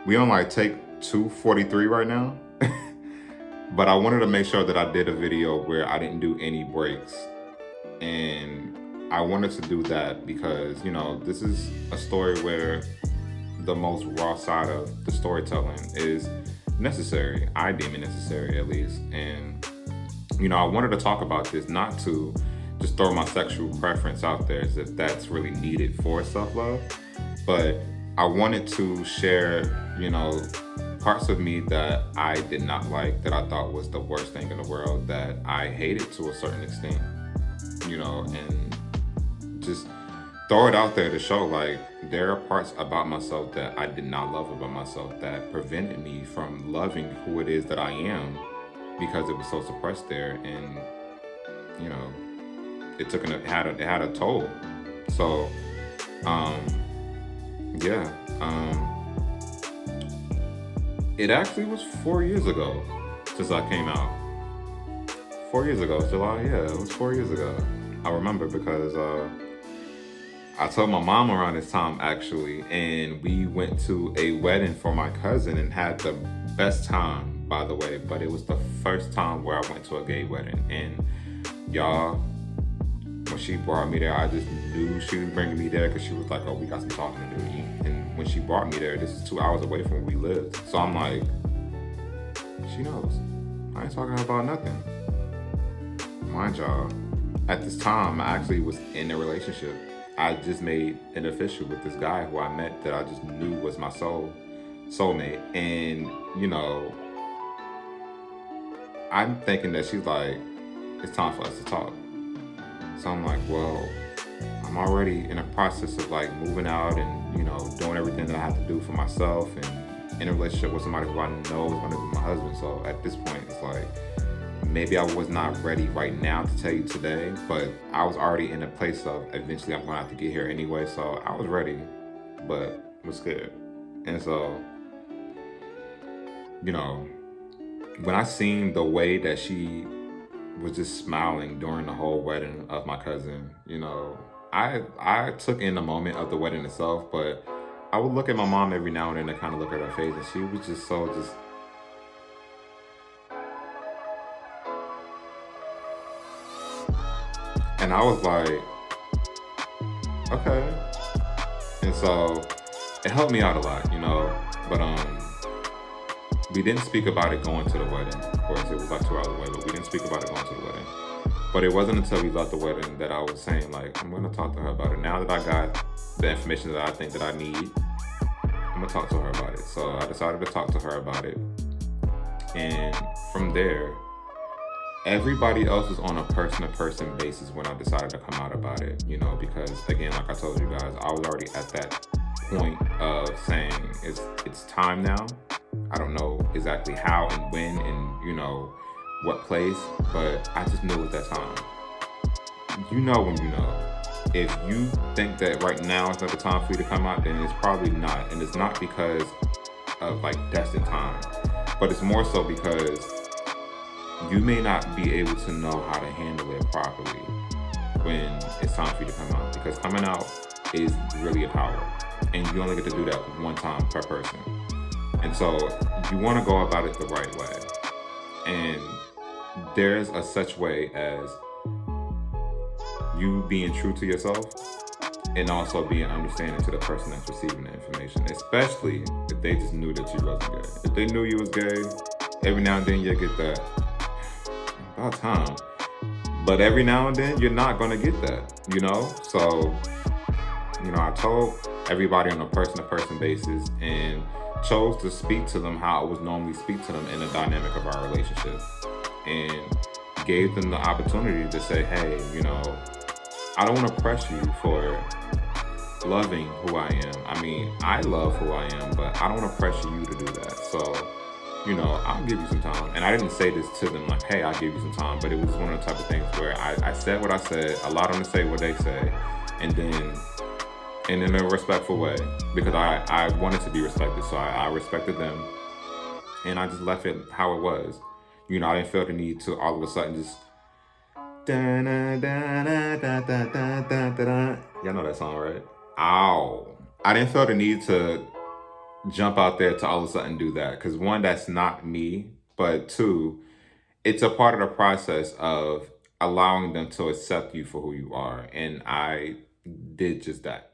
We on like take 243 right now. But I wanted to make sure that I did a video where I didn't do any breaks. And I wanted to do that because, this is a story where the most raw side of the storytelling is necessary. I deem it necessary, at least. And, I wanted to talk about this not to just throw my sexual preference out there as if that's really needed for self love, but I wanted to share, parts of me that I did not like, that I thought was the worst thing in the world, that I hated to a certain extent, and just throw it out there to show like there are parts about myself that I did not love about myself that prevented me from loving who it is that I am because it was so suppressed there, and you know it had a toll. So um yeah, it actually was 4 years ago since I came out. 4 years ago, July. Yeah, it was 4 years ago. I remember because I told my mom around this time actually, and we went to a wedding for my cousin and had the best time, by the way. But it was the first time where I went to a gay wedding, and y'all, when she brought me there, I just knew she was bringing me there because she was like, "Oh, we got some talking to do." And when she brought me there, this is 2 hours away from where we lived, so I'm like, she knows. I ain't talking about nothing. Mind y'all, at this time, I actually was in a relationship. I just made an official with this guy who I met that I just knew was my soulmate. And, I'm thinking that she's like, it's time for us to talk. So I'm like, well, I'm already in a process of like moving out and, doing everything that I have to do for myself and in a relationship with somebody who I know is going to be my husband. So at this point, it's like, maybe I was not ready right now to tell you today, but I was already in a place of eventually I'm going to have to get here anyway. So I was ready, but was scared. And so, you know, when I seen the way that she was just smiling during the whole wedding of my cousin, I took in the moment of the wedding itself, but I would look at my mom every now and then and kind of look at her face, and she was just so just. And I was like, okay. And so it helped me out a lot, But we didn't speak about it going to the wedding. Of course, it was like 2 hours away, but we didn't speak about it going to the wedding. But it wasn't until we left the wedding that I was saying, like, I'm gonna talk to her about it. Now that I got the information that I think that I need, I'm gonna talk to her about it. So I decided to talk to her about it. And from there, everybody else was on a person-to-person basis when I decided to come out about it, because again, like I told you guys, I was already at that point of saying it's time now. I don't know exactly how and when and what place, but I just knew at that time. You know when you know. If you think that right now is not the time for you to come out, then it's probably not. And it's not because of like destined time, but it's more so because you may not be able to know how to handle it properly when it's time for you to come out. Because coming out is really a power. And you only get to do that one time per person. And so you want to go about it the right way. And there's a such way as you being true to yourself and also being understanding to the person that's receiving the information, especially if they just knew that you wasn't gay. If they knew you was gay, every now and then you'll get that, about time. But every now and then you're not going to get that, So, I told everybody on a person-to-person basis and chose to speak to them how I would normally speak to them in the dynamic of our relationship, and gave them the opportunity to say, hey, I don't want to press you for loving who I am. I mean, I love who I am, but I don't want to pressure you to do that. So, I'll give you some time. And I didn't say this to them like, hey, I'll give you some time, but it was one of the type of things where I said what I said, allowed them to say what they say, and in a respectful way, because I wanted to be respected, so I respected them, and I just left it how it was. I didn't feel the need to all of a sudden just y'all know that song, right? Ow. I didn't feel the need to jump out there to all of a sudden do that. Because one, that's not me. But two, it's a part of the process of allowing them to accept you for who you are. And I did just that.